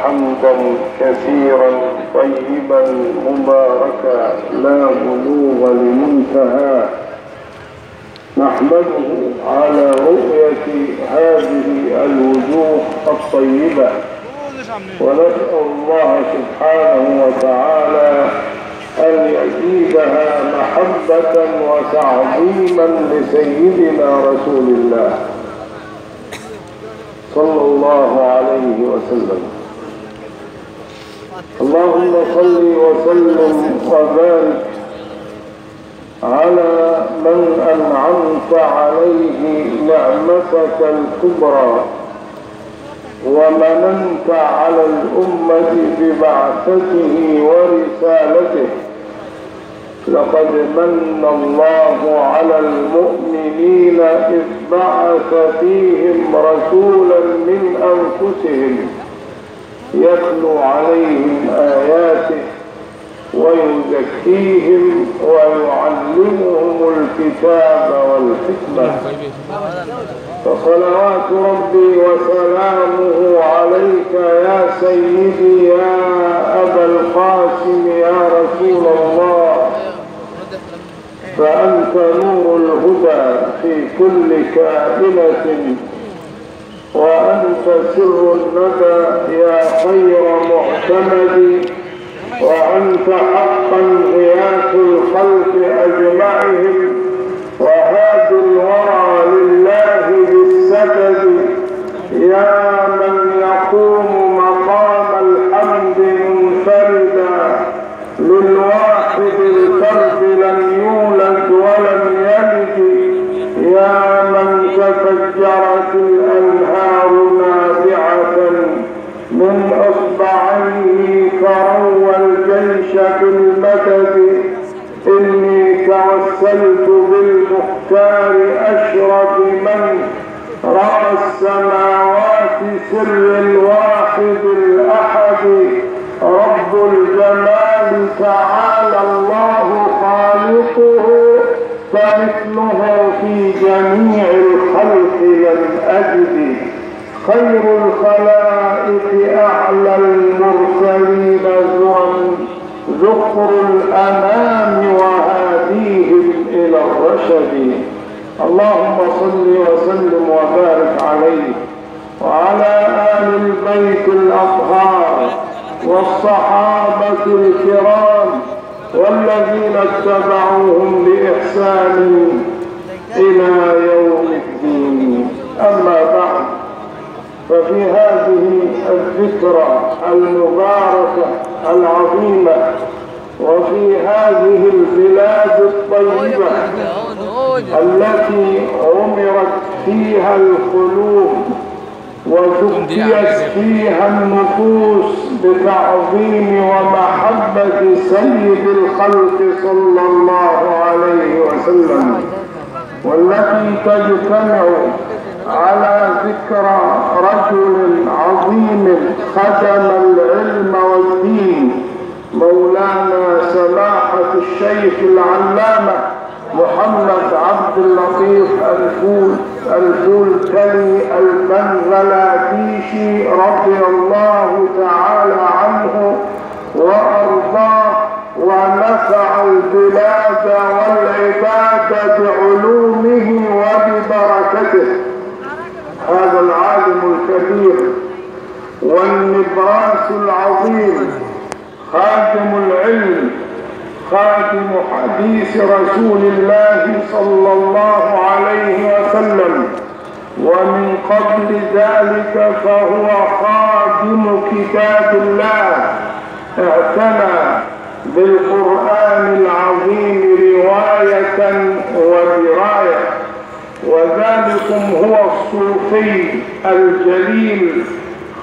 حمدا كثيرا طيبا مباركا لا بلوغ لمنتهى، نحمده على رؤية هذه الوجوه الطيبة، ونسأل الله سبحانه وتعالى أن يزيدها محبة وتعظيما لسيدنا رسول الله صلى الله عليه وسلم. اللهم صل وسلم وبارك على من أنعمت عليه نعمتك الكبرى ومننت على الأمة ببعثته ورسالته. لقد من الله على المؤمنين إذ بعث فيهم رسولا من أنفسهم يتلو عليهم آياته ويزكيهم ويعلمهم الكتاب والحكمة. فصلوات ربي وسلامه عليك يا سيدي يا أبا القاسم يا رسول الله، فأنت نور الهدى في كل كائنة، وأنت سر الندى يا خير معتمد، وأنت حقا غياث الخلق أجمعهم وهادي الورى لله بالسدد. يا من يقوم مقام الحمد منفردا للواحد الفرد لم يولد ولم يلد. يا من تفجرت الأنهار نابعة من أصبعيه فروى الجيش بالمدد. إني توسلت بالمختار أشرف من رأى السماوات سر الواحد الأحد. رب الجمال تعالى الله خالقه، فمثله في جميع الخلق لم أجد. خير الخلائق أعلى المرسلين ذكر الأنام وهاديهم إلى الرشد. اللهم صل وسلم وبارك عليه وعلى آل البيت الأطهار والصحابة الكرام والذين اتبعوهم بإحسان إلى يوم الدين. أما بعد، ففي هذه الذكرى المباركة العظيمة وفي هذه البلاد الطيبة التي عمرت فيها القلوب وزكيت فيها النفوس بتعظيم ومحبة سيد الخلق صلى الله عليه وسلم، والتي تجتمع على ذكرى رجل عظيم خدم العلم والدين، مولانا سماحة الشيخ العلامة محمد عبد اللطيف الفولكلي البنغلاديشي رضي الله تعالى عنه وأرضاه، ونفع البلاد والعباد بعلومه وببركته. هذا العالم الكبير والنبراس العظيم، خادم العلم، خادم حديث رسول الله صلى الله عليه وسلم، ومن قبل ذلك فهو خادم كتاب الله. اعتنى بالقرآن العظيم رواية ودراية، وذلكم هو الصوفي الجليل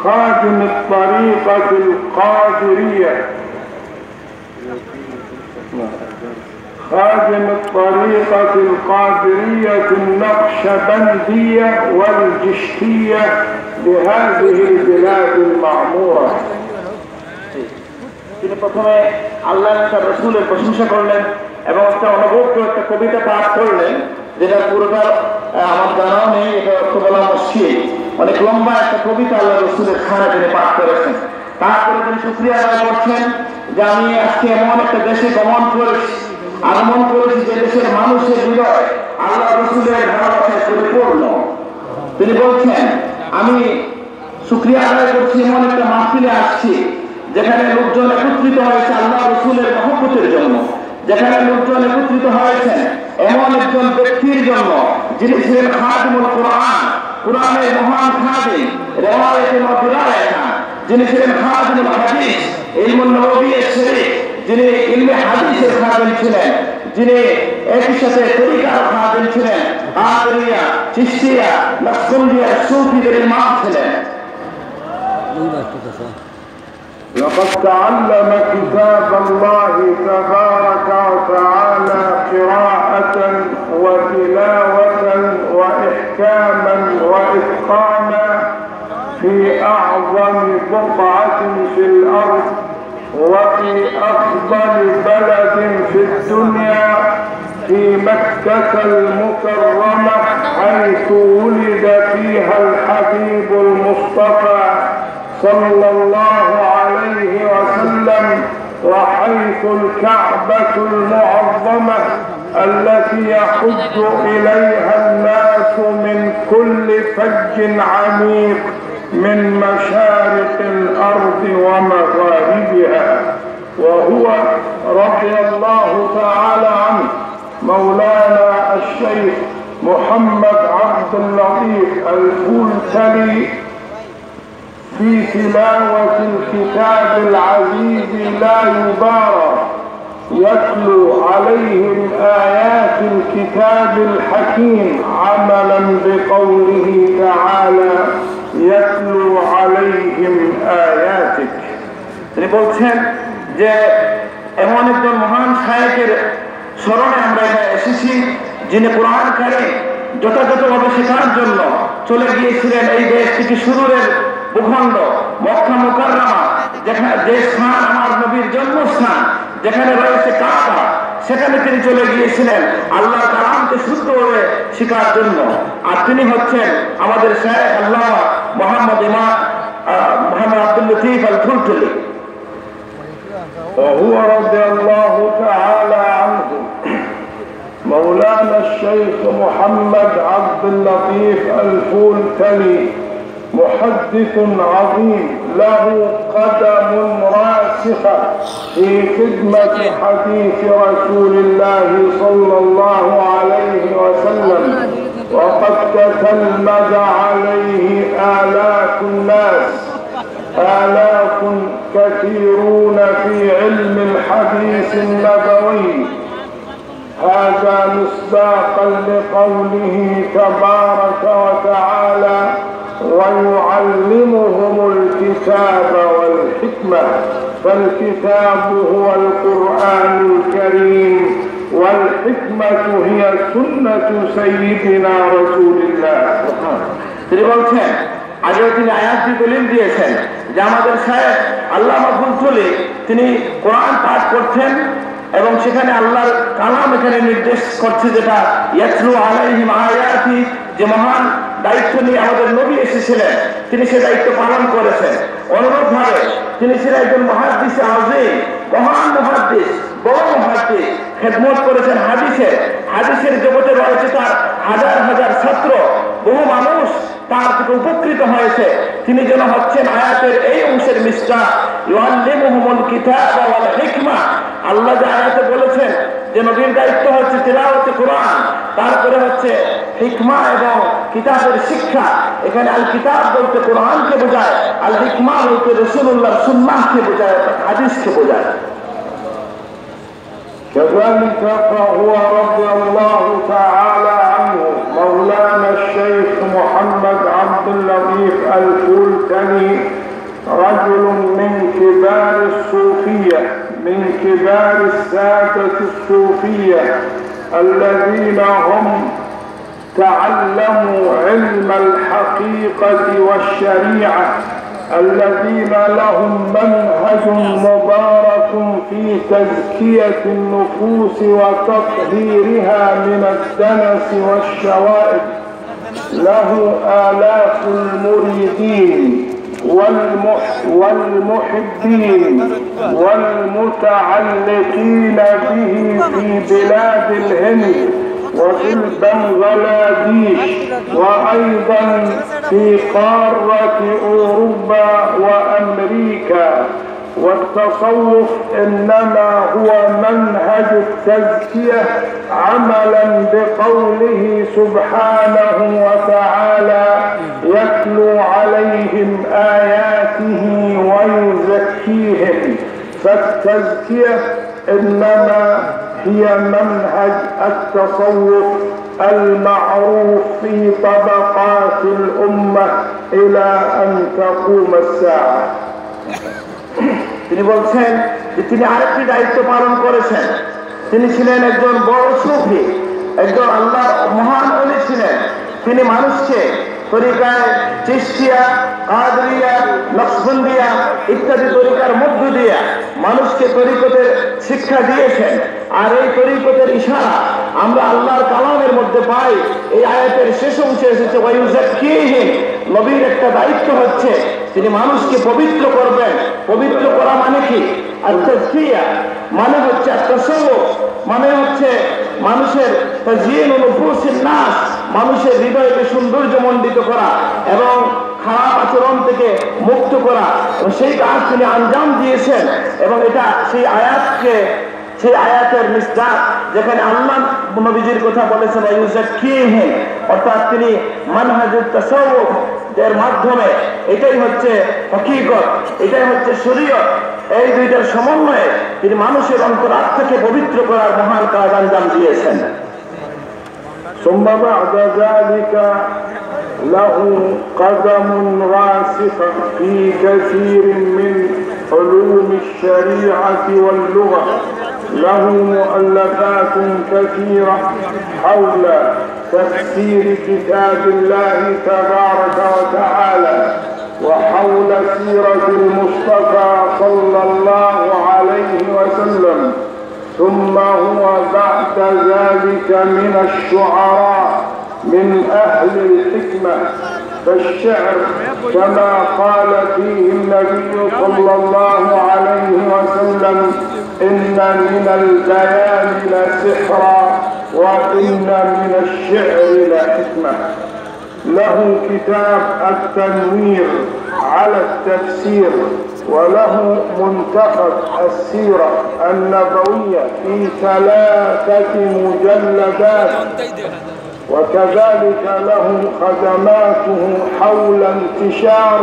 خادم الطريقة القادرية، خادم الطريقة القادرية النقشبندية والجشتية بهذه البلاد المعمورة. তিনি প্রথমে আল্লাহ তার রাসূলের প্রশংসা করলেন এবং একটা অনুভূত একটা কবিতা পাঠ করলেন, যেটা পুরোটা আমার জানা নেই, এটা অর্থ বলা মুশকিল। অনেক লম্বা একটা কবিতা আল্লাহ রসুলের খানে তিনি পাঠ করেছেন। তারপরে তিনি শুকরিয়া আদায় করছেন যে আমি আজকে এমন একটা দেশে আগমন করেছি যে দেশের মানুষের হৃদয় আল্লাহ রসুলের ভালোবাসায় পরিপূর্ণ। তিনি বলছেন আমি শুকরিয়া আদায় করছি এমন একটা মাহফিলে আসছি যেখানে লোকজন একত্রিত হয়েছে আল্লাহ রসুলের মহব্বতের জন্য, যেখানে লোকজন একত্রিত হয়েছেন এমন একজন ব্যক্তির জন্য যিনি ছিলেন খাদিমুল কোরআন, কোরআনের মহান খাদিম, রিওয়ায়াতুল দিরায়াত, যিনি ছিলেন খাদিমুল হাদিস, ইলমুন নববিয়্যির শরীফ, যিনি ইলমে হাদিসের খাদিম ছিলেন, যিনি একই সাথে তরিকার খাদিম ছিলেন, কাদেরিয়া, চিশতিয়া, নকশবন্দিয়া, সুফিদের ইমাম ছিলেন। لقد تعلم كتاب الله تبارك وتعالى قراءة وتلاوة وإحكاما وإتقانا في أعظم بقعة في الأرض وفي أفضل بلد في الدنيا، في مكة المكرمة حيث ولد فيها الحبيب المصطفى صلى الله عليه وسلم، وحيث الكعبة المعظمة التي يحج إليها الناس من كل فج عميق من مشارق الأرض ومغاربها. وهو رضي الله تعالى عنه مولانا الشيخ محمد عبد اللطيف الفولتلي في تلاوة الكتاب العزيز لا يبارى، يتلو عليهم آيات الكتاب الحكيم عملا بقوله تعالى يتلو عليهم آياتك. তিনি বলছেন যে এমন একজন মহান শায়েখের স্মরণে আমরা এসেছি যিনি কোরআন কারীম যথাযথভাবে শেখার জন্য চলে গিয়েছিলেন এই দেশ থেকে সুদূরের ভূখণ্ড মক্কা মুকাররমা, যেখানে যে স্থান আমার নবীর জন্মস্থান, যেখানে রয়েছে কাবা, সেখানে তিনি চলে গিয়েছিলেন আল্লাহর কালামকে শুদ্ধভাবে শেখার জন্য। আর তিনি হচ্ছেন আমাদের শায়েখ আল্লামা মোহাম্মদ আব্দুল লতিফ আল ফুলতুলি। وهو رضي الله تعالى عنه مولانا الشيخ محمد عبد اللطيف الفولتلي محدث عظيم له قدم راسخة في خدمة حديث رسول الله صلى الله عليه وسلم، وقد تتلمذ عليه آلاف الناس، آلاف كثيرون في علم الحديث النبوي. هذا مصداقا لقوله تبارك وتعالى ويعلمهم الكتاب والحكمة، فالكتاب هو القرآن الكريم والحكمة هي سنة سيدنا رسول الله. তিনি বলছেন আগেও তিনি আয়াতটি দলিল দিয়েছেন যে আমাদের শায়েখ আল্লামা ফুলতুলি তিনি কোরআন পাঠ করতেন এবং সেখানে আল্লাহর কালাম এখানে নির্দেশ করছে যেটা ইয়াতলু আলাইহিম আয়াতি, যে মহান দায়িত্ব নিয়ে আমাদের নবী এসেছিলেন তিনি সে দায়িত্ব পালন করেছেন। অনুরূপভাবে তিনি ছিলেন একজন মুহাদ্দিস আযীম, মহান মুহাদ্দিস, বড় মুহাদ্দিস, খেদমত করেছেন হাদিসের জগতে রয়েছে তার হাজার হাজার ছাত্র, বহু মানুষ তার থেকে উপকৃত হয়েছে। তিনি যেন হচ্ছেন আয়াতের এই অংশের মিসদাক, ইউআল্লিমুহুমুল কিতাব ওয়াল হিকমা। আল্লাহ যে আয়াতে বলেছেন যে নবীর দায়িত্ব হচ্ছে তিলাওয়াতে কোরআন, তারপরে হচ্ছে হিকমা এবং কিতাবের শিক্ষা। এখানে আল কিতাব বলতে কোরআনকে বোঝায়, আল হিকমা বলতে রাসূলুল্লাহর সুন্নাহকে বোঝায়, হাদিসকে বোঝায়। كذلك فهو رضي الله تعالى عنه مولانا الشيخ محمد عبد اللطيف الفولتلي رجل من كبار الصوفية، من كبار السادة الصوفية الذين هم تعلموا علم الحقيقة والشريعة، الذين لهم منهج مبارك في تزكية النفوس وتطهيرها من الدنس والشوائب. له آلاف المريدين والمحبين والمتعلقين به في بلاد الهند وفي البنغلاديش وأيضا في قارة أوروبا وأمريكا. والتصوف إنما هو منهج التزكية عملا بقوله سبحانه وتعالى يتلو عليهم آياته ويزكيهم. فالتزكية إنما هي منهج التصوف المعروف في طبقات الأمة إلى أن تقوم الساعة. তিনি বলছেন যে তিনি আরেকটি দায়িত্ব পালন করেছেন। তিনি ছিলেন একজন বড় সুফি, একজন আল্লাহর মহান ওলি ছিলেন। তিনি মানুষকে তরিকায় চিশতিয়া, কাদরিয়া, নকশবন্দিয়া ইত্যাদি তরিকার মধ্য দিয়ে মানুষকে তরিকতের শিক্ষা দিয়েছেন। আর এই তরিকতের ইশারা আমরা আল্লাহর কালামের মধ্যে পাই। এই আয়াতের শেষ অংশে এসেছে ওয়ায়ুযাক্কিহিম। নবীর একটা দায়িত্ব হচ্ছে তিনি মানুষকে পবিত্র করবেন। পবিত্র করা মানে কি? আর তাজকিয়া মানে হচ্ছে তাসাউফ, মানে হচ্ছে মানুষের তাজয়িন নুফুসিন নাস, মানুষের হৃদয়কে সৌন্দর্যমণ্ডিত করা এবং খারাপ আচরণ থেকে মুক্ত করা। এবং সেই কাজ তিনি আঞ্জাম দিয়েছেন। এবং এটা সেই আয়াতের মিসদাক, যেখানে আল্লাহ নবীজির কথা বলেছেন ওয়ায়ুযাক্কিহিম, অর্থাৎ তিনি মানহাজুত তাসাউফ এর মাধ্যমে, এটাই হচ্ছে হকিকত, এটাই হচ্ছে শরীয়ত, এই দুইটার সমন্বয়ে তিনি মানুষের অন্তরাত্মাকে পবিত্র করার মহান কাজ আঞ্জাম দিয়েছেন। ثم بعد ذلك له قدم راسخة في كثير من علوم الشريعة واللغة. له مؤلفات كثيرة حول تفسير كتاب الله تبارك وتعالى وحول سيرة المصطفى صلى الله عليه وسلم. ثم هو بعد ذلك من الشعراء من أهل الحكمة. فالشعر كما قال فيه النبي صلى الله عليه وسلم إن من البيان لسحرا وإن من الشعر لحكمة. له كتاب التنوير على التفسير، وله منتخب السيرة النبوية في 3 مجلدات. وكذلك له خدماته حول انتشار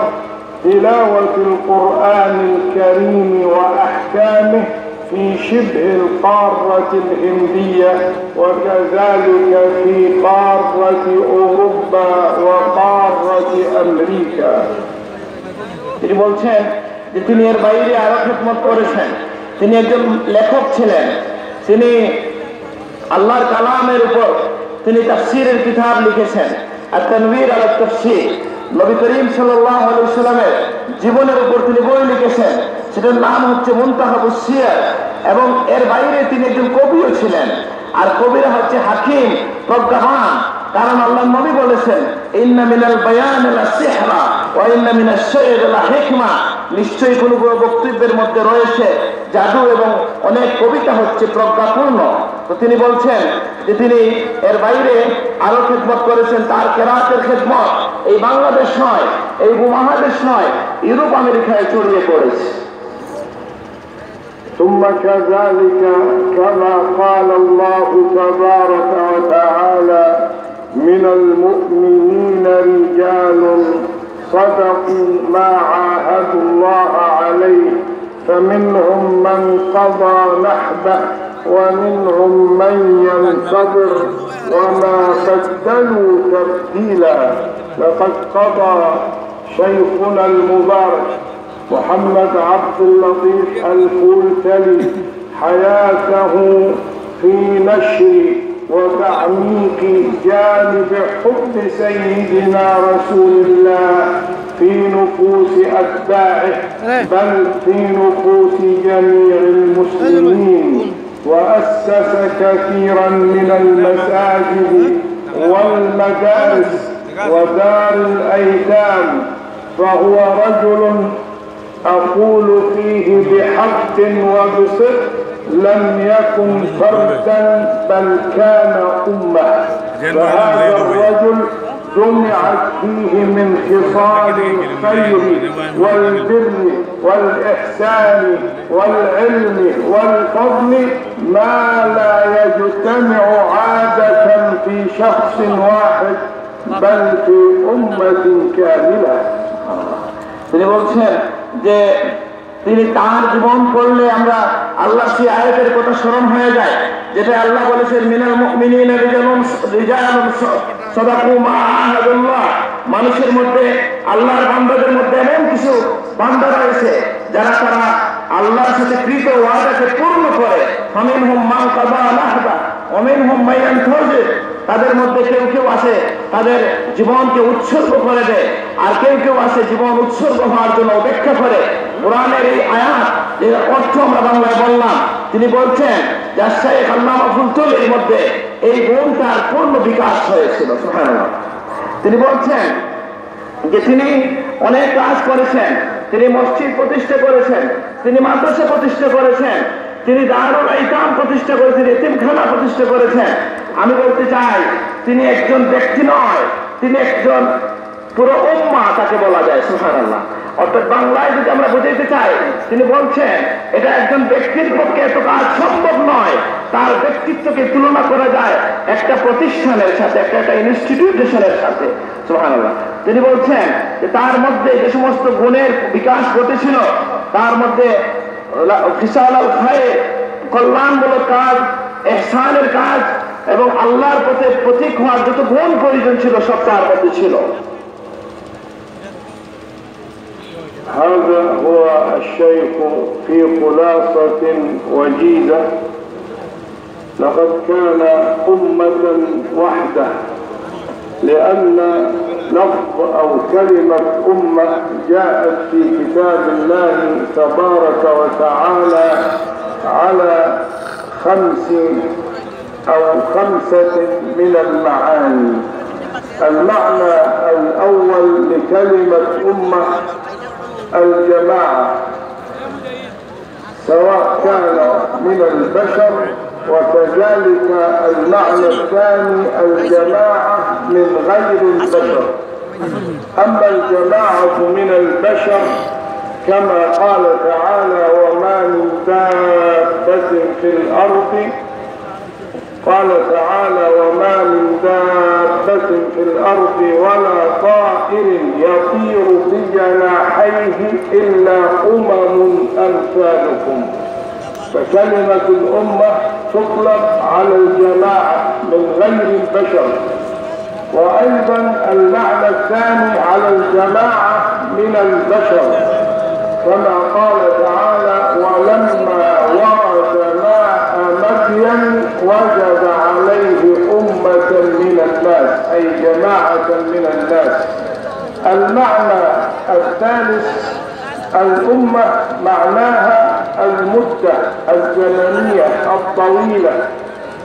تلاوة القرآن الكريم وأحكامه في شبه القارة الهندية وكذلك في قارة أوروبا وقارة أمريكا. তিনি বলছেন যে তিনি এর বাইরে আরো খিদমত করেছেন। তিনি একজন লেখক ছিলেন। তিনি আল্লাহর কালামের উপর তিনি তাফসীরের কিতাব লিখেছেন, আত-তানবীর আলা তাফসীর। নবী করিম সাল্লাল্লাহু আলাইহি ওয়াসাল্লামের জীবনের উপর তিনি বই লিখেছেন, সেটার নাম হচ্ছে মুনতাখাবুস সিয়ার। এবং এর বাইরে তিনি একজন কবিও ছিলেন। আর কবিরা হচ্ছে হাকিম, প্রজ্ঞাবান। কারণ আল্লাহ নবী বলেছেন ইন্না মিনাল বায়ানি লাসিহরা ওয়া ইন্না মিনাশ শি'রি লাহিকমা। নিশ্চয়ই কোনো কোনো বক্তব্যের মধ্যে রয়েছে জাদু এবং অনেক কবিতা হচ্ছে প্রজ্ঞাপূর্ণ। তো তিনি বলছেন যে তিনি এর বাইরে আরো খিদমত করেছেন। তার কেরাতের খিদমত এই বাংলাদেশ নয়, এই উপমহাদেশ নয়, ইউরোপ আমেরিকায় ছড়িয়ে পড়েছে। ثم كذلك كما قال الله تبارك وتعالى من المؤمنين رجال صدقوا ما عاهدوا الله عليه فمنهم من قضى نحبه ومنهم من ينتظر وما بدلوا تبديلا. لقد قضى شيخنا المبارك محمد عبد اللطيف الفولتلي حياته في نشر وتعميق جانب حب سيدنا رسول الله في نفوس أتباعه بل في نفوس جميع المسلمين. وأسس كثيرا من المساجد والمدارس ودار الأيتام، فهو رجل أقول فيه بحق وبصدق لم يكن فردا بل كان أمة. فهذا الرجل جمعت فيه من خصال الخير والبر والإحسان والعلم والفضل ما لا يجتمع عادة في شخص واحد بل في أمة كاملة. তিনি বলছেন যে তিনি তার জীবন পড়লে আমরা আল্লাহ সেই আয়াতের কথা স্মরণ হয়ে যায়, যেটা আল্লাহ বলেছেন মিনাল মুমিনিনা রিজালুন সাদাকু মা আহাদুল্লাহ। মানুষের মধ্যে আল্লাহর বান্দাদের মধ্যে এমন কিছু বান্দা রয়েছে যারা তারা আল্লাহর সাথে কৃত ওয়াদাকে পূর্ণ করে। ফামিনহুম মান কাযা নাহবা ওয়া মিনহুম মান ইয়ানতাজির। তাদের মধ্যে কেউ কেউ আছে তাদের জীবনকে উৎসর্গ করে দেয়, আর কেউ কেউ আছে জীবন উৎসর্গ হওয়ার জন্য অপেক্ষা করে। কোরআনের এই আয়াত যে অর্থ আমরা বাংলায় বললাম, তিনি বলছেন যে শাইখ আল্লামা ফুলতুলির মধ্যে এই গুণটার পূর্ণ বিকাশ হয়েছিল। সুবহানাল্লাহ। তিনি বলছেন যে তিনি অনেক কাজ করেছেন, তিনি মসজিদ প্রতিষ্ঠা করেছেন, তিনি মাদ্রাসা প্রতিষ্ঠা করেছেন, তিনি দারুল আইতাম প্রতিষ্ঠা করেছেন, এতিমখানা প্রতিষ্ঠা করেছেন। আমি বলতে চাই তিনি একজন ব্যক্তি নয়, তিনি একজন পুরো উম্মাহ তাকে বলা যায়। সুবহানাল্লাহ। অর্থাৎ বাংলায় যদি আমরা বুঝাইতে চাই, তিনি বলছেন এটা একজন ব্যক্তির পক্ষে এত কাজ সম্ভব নয়, তার ব্যক্তিত্বকে তুলনা করা যায় একটা প্রতিষ্ঠানের সাথে, একটা ইনস্টিটিউশনের সাথে। সুবহানাল্লাহ। তিনি বলছেন যে তার মধ্যে যে সমস্ত গুণের বিকাশ ঘটেছিল, তার মধ্যে ফিসালাল খায়র, কল্যাণমূলক কাজ, ইহসানের কাজ এবং আল্লাহর পথে প্রতীক হওয়ার যত গুণ প্রয়োজন ছিল সব তার মধ্যে ছিল। هذا هو الشيخ في خلاصة وجيزة. لقد كان أمة وحدة، لأن لفظ أو كلمة أمة جاءت في كتاب الله تبارك وتعالى على خمسة من المعاني. المعنى الأول لكلمة أمة الجماعة، سواء كان من البشر، وكذلك المعنى الثاني الجماعة من غير البشر. أما الجماعة من البشر كما قال تعالى وما من دابة في الأرض، قال تعالى وما من دابة في الأرض ولا طائر يطير بجناحيه إلا أمم أمثالكم. فكلمة الأمة تطلق على الجماعة من غير البشر. وأيضا المعنى الثاني على الجماعة من البشر، كما قال تعالى ولما ورد ماء مدين وجد عليه أمة من الناس، أي جماعة من الناس. المعنى الثالث الأمة معناها المدة الزمنية الطويلة.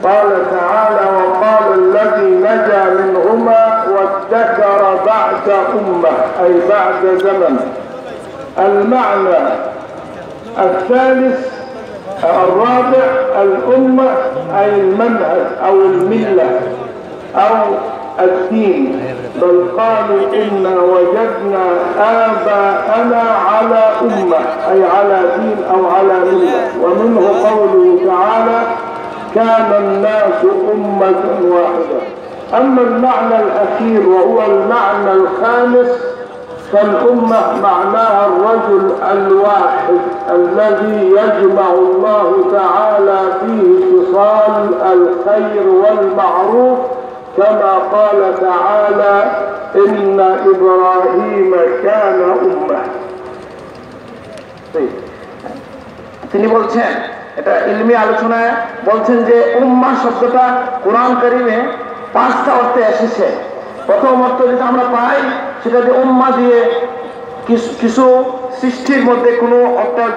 قال تعالى وقال الذي نجا منهما وادكر بعد أمة، أي بعد زمن. المعنى الثالث الرابع الأمة أي المنهج أو الملة أو الدين، بل قالوا إنا وجدنا آباءنا على أمة، أي على دين أو على ملة. ومنه قوله تعالى كان الناس أمة واحدة. أما المعنى الأخير وهو المعنى الخامس فالأمة معناها الرجل الواحد الذي يجمع الله تعالى فيه خصال الخير والمعروف، كما قال تعالى إن إبراهيم كان أمة. তিনি বলছেন এটা ইলমি আলোচনায় বলছেন যে উম্মাহ শব্দটা কোরআন কারীমে 5টা অর্থে এসেছে। প্রথম অর্থ যেটা আমরা পাই সেটা যে উম্মাহ দিয়ে কিছু সৃষ্টির মধ্যে কোনো অর্থাৎ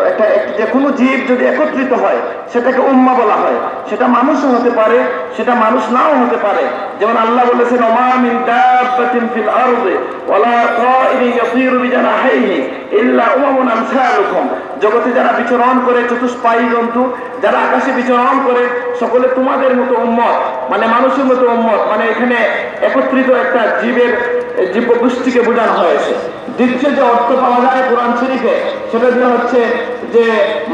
একটা যে কোনো জীব যদি একত্রিত হয় সেটাকে উম্মাহ বলা হয়। সেটা মানুষও হতে পারে, সেটা মানুষ নাও হতে পারে। যেমন আল্লাহ বলেছেন, ওমা মিন দাব্বাতিন ফিল আরদি ওয়ালা তাইরিন ইয়াতিরু বিজানাহিহি ইল্লা উমামুন আমসালুকুম। জগতে যারা বিচরণ করে, চতুষ্পায়ী জন্তু যারা আকাশে বিচরণ করে, সকলে তোমাদের মতো উম্মত, মানে মানুষের মতো উম্মত। মানে এখানে একত্রিত একটা জীবের জীব গোষ্ঠীকে বোঝানো হয়েছে। দ্বিতীয় যে অর্থ পাওয়া যায় কোরআন শরীফে, সেটা দিয়ে হচ্ছে যে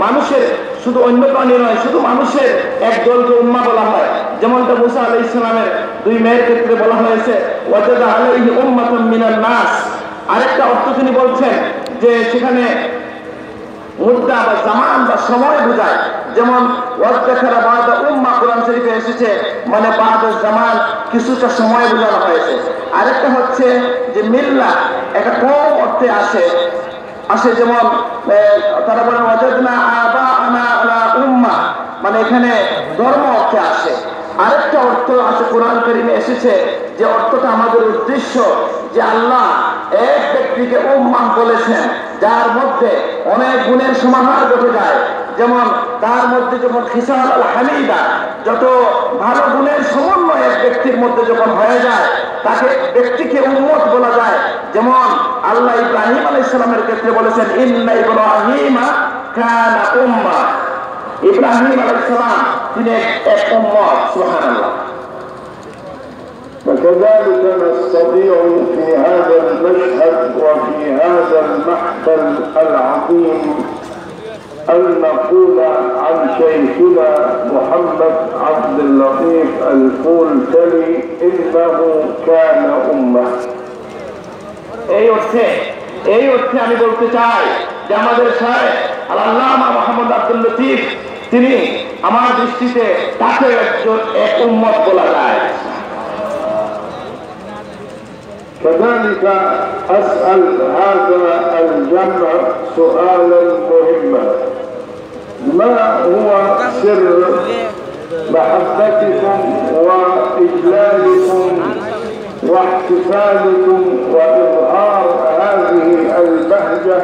মানুষের, শুধু অন্য প্রাণী নয়, শুধু মানুষের এক দলকে উম্মাহ বলা হয়। যেমনটা মুসা আলাইহিস সালামের দুই মেয়ের ক্ষেত্রে বলা হয়েছে, ওয়াজাদা আলাইহি উম্মাতাম মিনান নাস। আরেকটা অর্থ তিনি বলছেন যে সেখানে মুদ্দা বা জামান বা সময় বোঝায়। যেমন ওয়াজদাখারা বাদা উম্মাহ কোরআন শরীফে এসেছে, মানে বাদা জামান, কিছুটা সময় বোঝানো হয়েছে। আরেকটা হচ্ছে যে মিল্লা, একটা কম অর্থে আসে। যেমন তারা বলে ওয়াজাদনা আবাআনা আলা উম্মাহ, মানে এখানে ধর্ম অর্থে আসে। আরেকটা অর্থ আছে কোরআন কারীমে এসেছে, যে অর্থটা আমাদের উদ্দেশ্য, যে আল্লাহ এক ব্যক্তিকে উম্মাহ বলেছেন যার মধ্যে অনেক গুণের সমাহার ঘটে যায়। যেমন তার মধ্যে যখন খিসাল আল হামিদা, যত ভালো গুণের সমন্বয় এক ব্যক্তির মধ্যে যখন হয়ে যায়, তাকে ব্যক্তিকে উম্মত বলা যায়। যেমন আল্লাহ ইব্রাহিম আলাইহিস সালামের ক্ষেত্রে বলেছেন, ইন্না ইব্রাহিমা কানা উম্মাহ। ইব্রাহিম আলাইহিস সালাম তিনি এক উম্মত। সুবহানাল্লাহ। وكذلك نستطيع في هذا المشهد وفي هذا المحفل العظيم أن نقول عن شيخنا محمد عبد اللطيف الفولتلي إنه كان أمة. এই অর্থে আমি বলতে চাই যে আমাদের শায়েখ আল্লামা মুহাম্মদ আব্দুল লতিফ, তিনি আমার দৃষ্টিতে তাকে এক উম্মত বলা যায়। كذلك أسأل هذا الجمع سؤالا مهما: ما هو سر محبتكم وإجلالكم واحتفالكم وإظهار هذه البهجة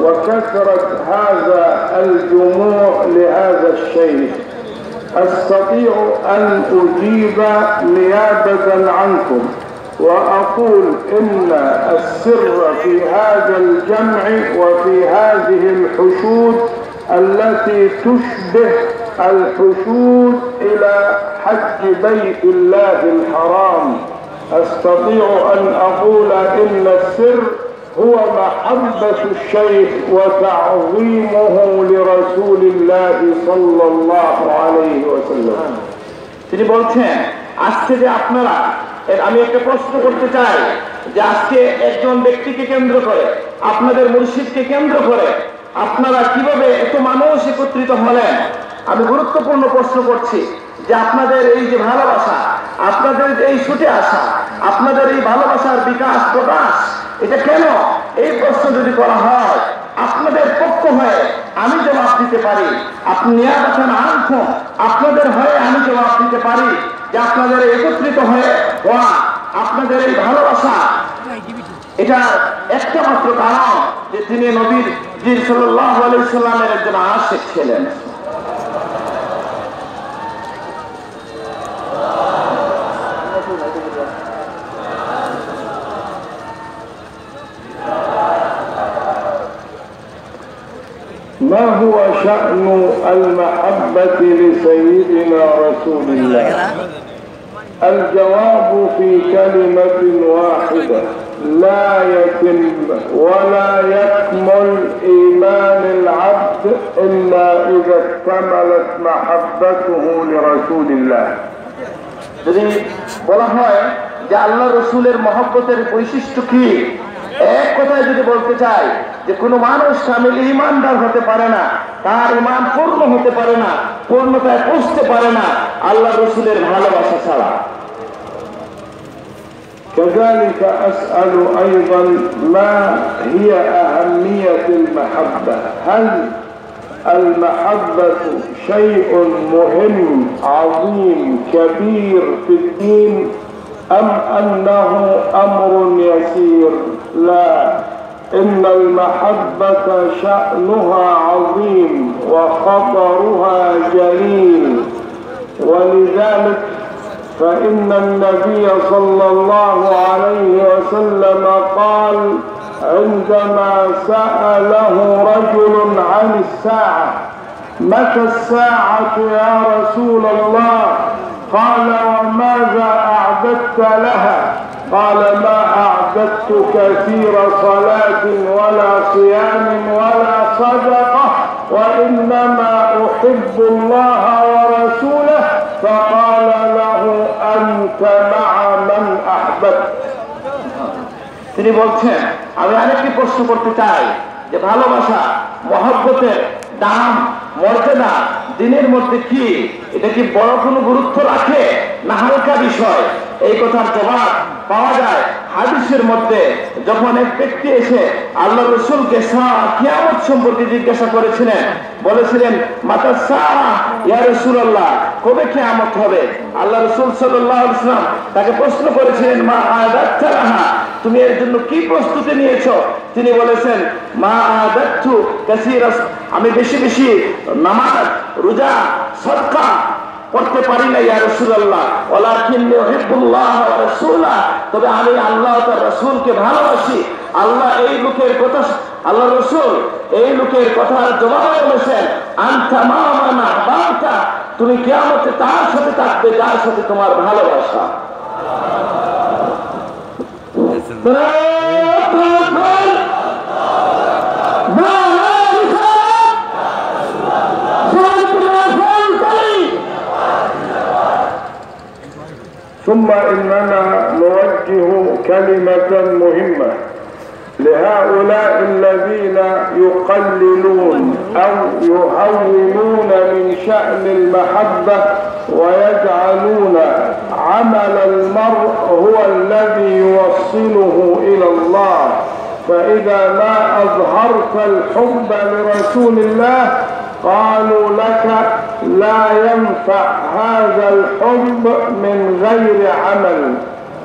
وكثرة هذا الجموع لهذا الشيء؟ أستطيع أن أجيب نيابة عنكم وأقول إن السر في هذا الجمع وفي هذه الحشود التي تشبه الحشود إلى حج بيت الله الحرام، أستطيع أن أقول إن السر هو محبة الشيخ وتعظيمه لرسول الله صلى الله عليه وسلم. তিনি বলছেন, আজকে যে আপনারা, আমি একটা প্রশ্ন করতে চাই যে আজকে একজন ব্যক্তিকে কেন্দ্র করে, আপনাদের মুর্শিদকে কেন্দ্র করে আপনারা কিভাবে এত মানুষ একত্রিত হলেন? আমি গুরুত্বপূর্ণ প্রশ্ন করছি যে আপনাদের এই যে ভালোবাসা, আপনাদের এই ছুটে আসা, আপনাদের এই ভালোবাসার বিকাশ প্রকাশ, এটা কেন? এই প্রশ্ন যদি করা হয়, আপনাদের পক্ষ হয়ে আমি জবাব দিতে পারি, আপনি নিয়াবতান আনকুম, আপনাদের হয়ে আমি জবাব দিতে পারি যে আপনাদের একত্রিত হয়ে হওয়া, আপনাদের এই ভালোবাসা, এটা একটা মাত্র কারণ যে তিনি নবীর জি সাল্লাল্লাহু আলাইহি সাল্লামের একজন আশিক ছিলেন। ما هو شأن المحبة لسيدنا رسول الله؟ الجواب في كلمة واحدة: لا يتم ولا يكمل إيمان العبد إلا إذا اكتملت محبته لرسول الله. যদি বলা হয় যে আল্লাহ রসুলের মহব্বতের বৈশিষ্ট্য কি, এক কথায় যদি বলতে চাই যে কোনো মানুষ কামিল ঈমানদার হতে পারে না, তার ঈমান পূর্ণ হতে পারে না, পূর্ণতায় পৌঁছতে পারে না আল্লাহ রসুলের ভালোবাসা ছাড়া। كذلك أسأل أيضا: ما هي أهمية المحبة؟ هل المحبة شيء مهم عظيم كبير في الدين أم أنه أمر يسير؟ لا، إن المحبة شأنها عظيم وخطرها جليل، ولذلك فإن النبي صلى الله عليه وسلم قال عندما سأله رجل عن الساعة: متى الساعة يا رسول الله؟ قال: وماذا أعددت لها؟ قال: ما أعددت كثير صلاة ولا صيام ولا صدقة، وإنما أحب الله ورسوله. فقال له: أنت مع من أحببت। তিনি বলছেন, আমি আরেকটি প্রশ্ন করতে চাই যে ভালোবাসা, মহব্বতের দাম, মর্যাদা দিনের মধ্যে কি? এটা কি বড় কোনো গুরুত্ব রাখে না হালকা বিষয়? এই কথার জবাব পাওয়া যায় হাদিসের মধ্যে। যখন এক ব্যক্তি এসে আল্লাহ রাসূলকে কিয়ামত সম্পর্কে জিজ্ঞাসা করেছিলেন, বলেছিলেন, মাতা সাআ ইয়া রাসূলুল্লাহ, কবে কিয়ামত হবে? আল্লাহ রাসূল সাল্লাল্লাহু আলাইহি ওয়াসাল্লাম তাকে প্রশ্ন করেছিলেন, মা আদাত্তা লাহা, তুমি এর জন্য কি প্রস্তুতি নিয়েছো? তিনি বলেছেন, মা আদাত্তু কাসীরা, আমি বেশি বেশি নামাজ, রোজা, সাদকা করতে পারি না ইয়া রাসূলুল্লাহ, ওয়ালাকিন্নী উহিব্বুল্লাহ ওয়া রাসূলা, তবে আমি আল্লাহ ও তার রাসূলকে ভালোবাসি। আল্লাহ এই লোকের কথা, আল্লাহ রাসূল এই লোকের কথার জবাবে বলেছেন, আনতা মা মান আহবাবতা, তুমি কিয়ামতে তার সাথে থাকবে যার সাথে তোমার ভালোবাসা। ثم إننا نوجه كلمة مهمة لهؤلاء الذين يقللون أو يهونون من شأن المحبة ويجعلون عمل المرء هو الذي يوصله إلى الله. فإذا ما أظهرت الحب لرسول الله قالوا لك: لا ينفع هذا الحب من غير عمل.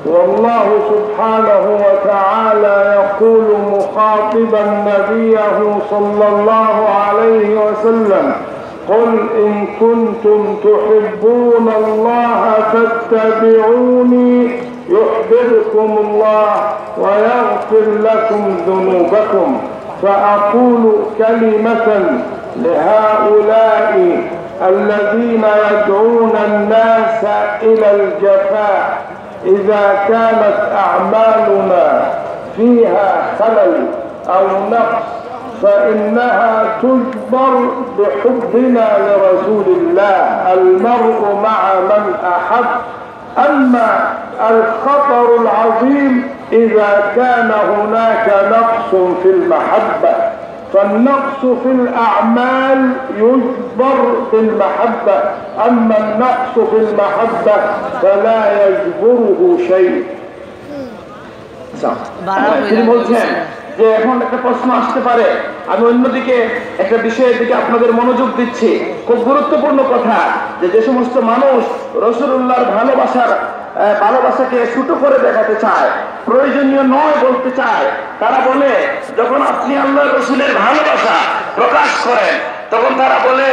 والله سبحانه وتعالى يقول مخاطبا نبيه صلى الله عليه وسلم: قل إن كنتم تحبون الله فاتبعوني يحببكم الله ويغفر لكم ذنوبكم. فأقول كلمة لهؤلاء الذين يدعون الناس إلى الجفاء: إذا كانت أعمالنا فيها خلل أو نقص فإنها تجبر بحبنا لرسول الله، المرء مع من أحب. أما الخطر العظيم إذا كان هناك نقص في المحبة، فالنقص في الأعمال يجبر بالمحبة، أما النقص في المحبة فلا يجبره شيء. তিনি বলছেন যে এখন একটা প্রশ্ন আসতে পারে, আমি অন্যদিকে একটা বিষয়ের দিকে আপনাদের মনোযোগ দিচ্ছি। খুব গুরুত্বপূর্ণ কথা যে সমস্ত মানুষ রাসূলুল্লাহর ভালোবাসাকে ছোট করে দেখাতে চায়, প্রয়োজনীয় নয় বলতে চায়, তারা বলে যখন আপনি আল্লাহর রাসূলের ভালোবাসা প্রকাশ করেন তখন তারা বলে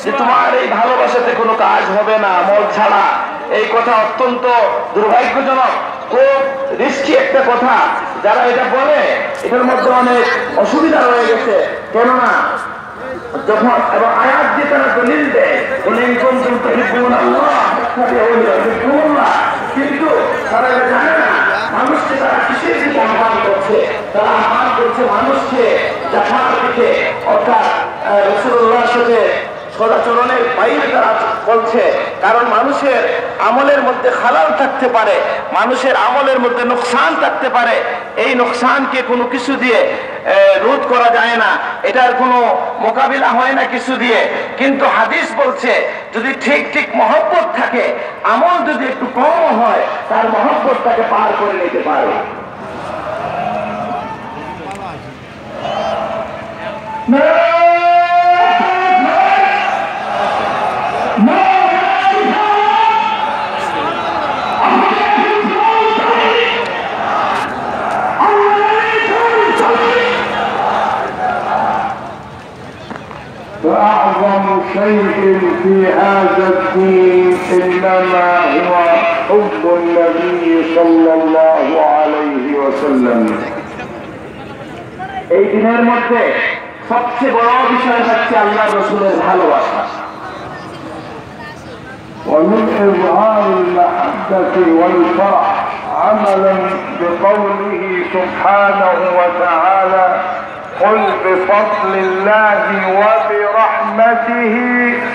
যে তোমার এই ভালোবাসাতে কোনো কাজ হবে না আমল ছাড়া। এই কথা অত্যন্ত দুর্ভাগ্যজনক, খুব রিস্কি একটা কথা। যারা এটা বলে এটার মধ্যে অনেক অসুবিধা রয়ে গেছে, কেননা যখন এবং আয়াত দিয়ে তারা দলিল দেয়, কিন্তু তারা এটা জানে না মানুষকে তারা কিসের দিকে আহ্বান করছে। তারা আহ্বান করছে মানুষকে জাফার দিকে, অর্থাৎ রাসূলুল্লাহর সাথে সদাচরণের বাইরে তারা বলছে। কারণ মানুষের আমলের মধ্যে খালাল থাকতে পারে, মানুষের আমলের মধ্যে নোকসান থাকতে পারে। এই নোকসানকে কোনো কিছু দিয়ে রোধ করা যায় না, এটার কোনো মোকাবিলা হয় না কিছু দিয়ে। কিন্তু হাদিস বলছে যদি ঠিক ঠিক মহব্বত থাকে, আমল যদি একটু কম হয়, তার মহব্বতটাকে পার করে নিতে পারে। فأعظم شيء في هذا الدين إنما هو حب النبي صلى الله عليه وسلم. এই দিনের মধ্যে সবচেয়ে বড় বিষয় হচ্ছে আল্লাহর রাসূলের ভালোবাসা। ومن إظهار المحبة والفرح عملا بقوله سبحانه وتعالى قل بفضل الله وبرحمته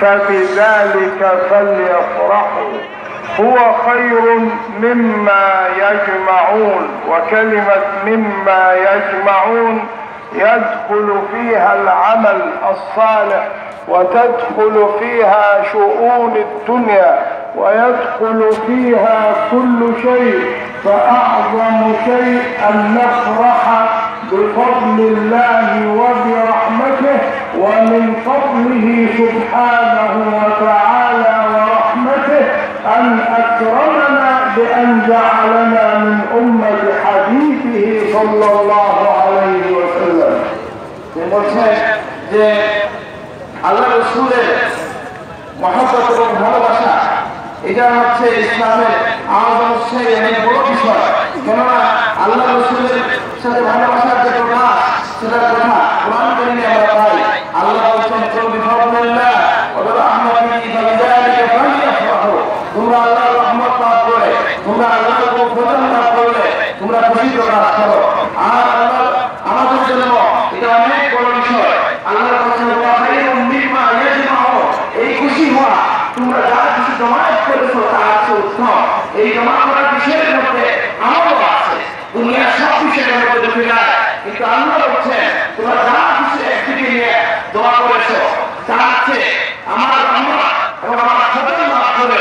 فبذلك فليفرحوا هو خير مما يجمعون. وكلمة مما يجمعون يدخل فيها العمل الصالح وتدخل فيها شؤون الدنيا ويدخل فيها كل شيء. فأعظم شيء أن نفرح بفضل الله وبرحمته ومن فضله سبحانه وتعالى ورحمته أن أكرمنا بأن جعلنا من أمة حديثه صلى الله عليه وسلم. যে আল্লাহ রাসূলের মহব্বত এবং ভালোবাসা এটা হচ্ছে ইসলামের আযম সেই অনেক বড় বিষয়। কেননা আল্লাহ রাসূলের সাথে ভালোবাসার যে প্রকাশ সেটার কথা কোরআন কারীমে আমরা পাই। আল্লাহ বলেছেন কুল বিফাদলিল্লাহ ওয়া বিরহমাতিহি ফাবিযালিকা ফালইফরাহু। তোমরা আল্লাহর রহমত লাভ করে, তোমরা আল্লাহর ফজল লাভ করলে তোমরা খুশি প্রকাশ করো। আর আল্লাহ আমাদের জন্য এটা অনেক বড় বিষয়। আল্লাহ বলেছেন ওয়া খায়রুম মিম্মা ইয়াজমাউ। এই খুশি হওয়া তোমরা যা কিছু জমায়েত করেছো তার চেয়ে উত্তম। এই জমা করা বিষয়ের মধ্যে আমলও আছে। দুনিয়ার সব বিষয়ের মধ্যে দেখে যায়, কিন্তু আল্লাহ বলছেন তোমরা যা কিছু একদিকে নিয়ে দোয়া করেছো তার চেয়ে আমার রহমত এবং আমার ফজল লাভ করে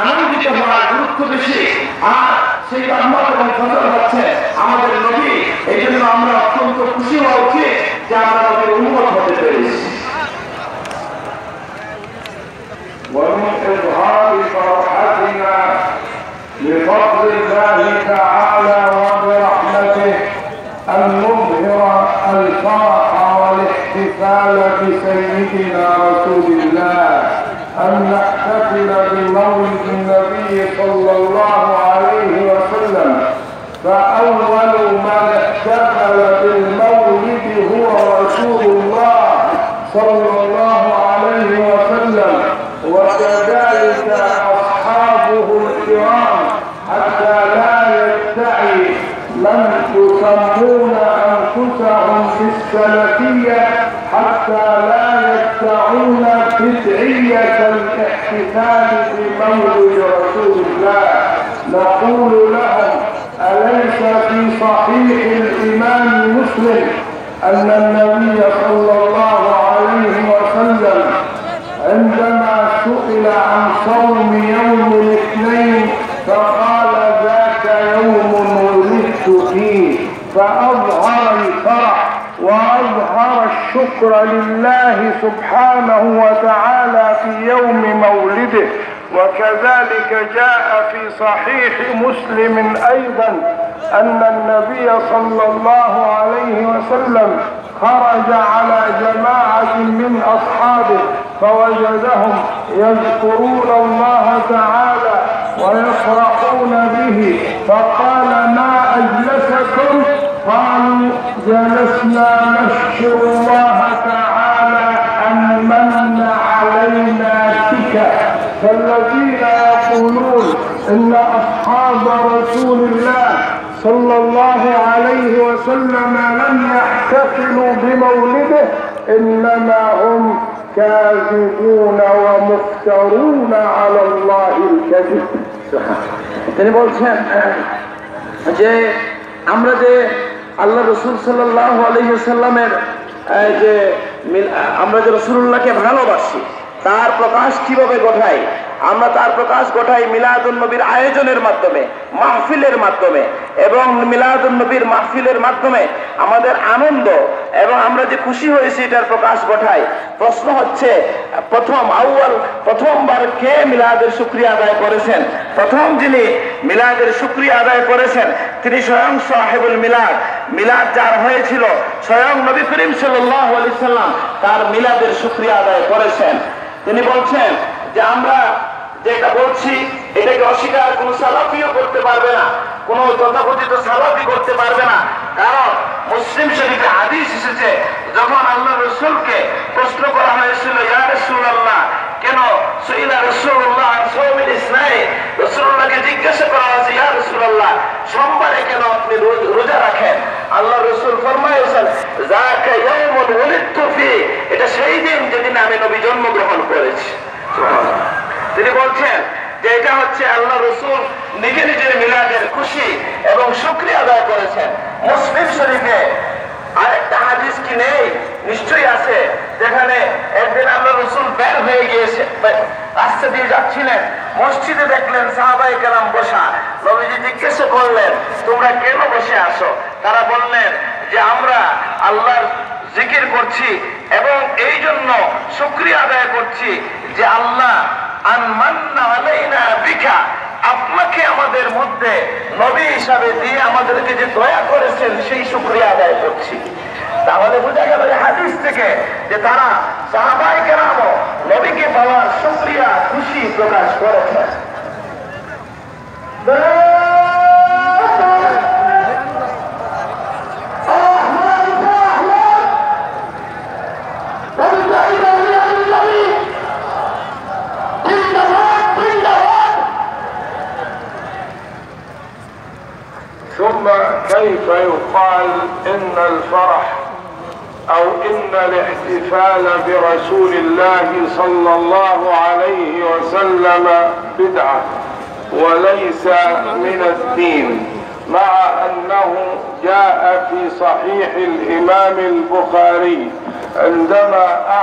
আনন্দিত হওয়ার গুরুত্ব বেশি। আর সেই রহমত এবং ফজল হচ্ছে আমাদের নবী। এই জন্য আমরা অত্যন্ত খুশি হওয়া উচিত যে আমরা নবীর উম্মত হতে পেরেছি। ومن إظهار فرحتنا بفضل الله تعالى وبرحمته أن نظهر الفرح والاحتفال بسيدنا رسول الله، أن نحتفل بمولد النبي صلى الله عليه وسلم. فأول من احتفل بالمولد هو رسول الله صلى الله عليه وسلم، وكذلك أصحابه الكرام، حتى لا يدعي من يسمون أنفسهم بالسلفية حتى لا يدعون بدعية الاحتفال بمولد رسول الله. نقول لهم أليس في صحيح الإمام مسلم أن النبي صلى الله عليه وسلم عندما سئل عن صوم يوم الاثنين فقال ذاك يوم ولدت فيه، فأظهر الفرح وأظهر الشكر لله سبحانه وتعالى في يوم مولده. وكذلك جاء في صحيح مسلم أيضا أن النبي صلى الله عليه وسلم خرج على جماعة من أصحابه فوجدهم يذكرون الله تعالى ويفرحون به، فقال ما أجلسكم؟ قالوا جلسنا نشكر الله تعالى أن من علينا بك. فالذين يقولون إن أصحاب رسول الله صلى الله عليه وسلم لم يحتفلوا بمولده إنما هم كاذبون ومفترون على الله الكذب. তিনি বলছেন যে আমরা যে আল্লাহ রাসূল সাল্লাল্লাহু আলাইহি ওয়াসাল্লামের যে আমরা যে রাসূলুল্লাহকে ভালোবাসি তার প্রকাশ কিভাবে ঘটাই? আমরা তার প্রকাশ ঘটাই মিলাদুন নবীর আয়োজনের মাধ্যমে, মাহফিলের মাধ্যমে। এবং মিলাদুন নবীর মাহফিলের মাধ্যমে আমাদের আনন্দ এবং আমরা যে খুশি হয়েছি এটার প্রকাশ ঘটাই। প্রশ্ন হচ্ছে প্রথমবার কে মিলাদের শুকরিয়া আদায় করেছেন? প্রথম যিনি মিলাদের শুকরিয়া আদায় করেছেন তিনি স্বয়ং সাহেবুল মিলাদ মিলাদ যার হয়েছিল স্বয়ং নবী করিম সাল্লাল্লাহু আলাইহি সাল্লাম তার মিলাদের শুকরিয়া আদায় করেছেন। তিনি বলছেন যে আমরা যেটা বলছি এটাকে অস্বীকার কোন সালাফিও করতে পারবে না, কোন তথাকথিত সালাফি করতে পারবে না। কারণ মুসলিম শরীফে হাদিস এসেছে, যখন আল্লাহ রাসূলকে প্রশ্ন করা হয়েছিল, ইয়া রাসূলুল্লাহ, কেন সুইলা রাসূলুল্লাহ আন সাওমিল ইসনাই, রাসূলুল্লাহকে জিজ্ঞাসা করা হয়েছে, ইয়া রাসূলুল্লাহ, সোমবারে কেন আপনি রোজা রাখেন? আল্লাহ রাসূল ফরমায়েছেন, যাকা ইয়াউমুন ওয়ালিদতু ফি, এটা সেই দিন যেদিন আমি নবী জন্মগ্রহণ করেছি। সুবহানাল্লাহ। তিনি বলছেন যে এটা হচ্ছে আল্লাহ রাসূল নিজে নিজের মিলাদের খুশি এবং শুকরিয়া আদায় করেছেন। মুসলিম শরীফে আরেকটা হাদিস কি নেই? নিশ্চয়ই আছে, যেখানে একদিন আল্লাহ রাসূল বের হয়ে গিয়েছে, রাস্তা দিয়ে যাচ্ছিলেন, মসজিদে দেখলেন সাহাবায়ে কেরাম বসা। নবীজি জিজ্ঞাসা করলেন, তোমরা কেন বসে আছো? তারা বললেন যে আমরা আল্লাহর জিকির করছি এবং এই জন্য শুকরিয়া আদায় করছি যে আল্লাহ আনমান্না আলাইনা বিকা, আপনাকে আমাদের মধ্যে নবী হিসাবে দিয়ে আমাদেরকে যে দয়া করেছেন সেই শুকরিয়া আদায় করছি। তাহলে বোঝা গেল এই হাদিস থেকে যে তারা সাহাবায়ে কেরামও নবীকে পাওয়ার শুকরিয়া খুশি প্রকাশ করেছেন। ثم كيف يقال إن الفرح أو إن الاحتفال برسول الله صلى الله عليه وسلم بدعة وليس من الدين، مع أنه جاء في صحيح الإمام البخاري عندما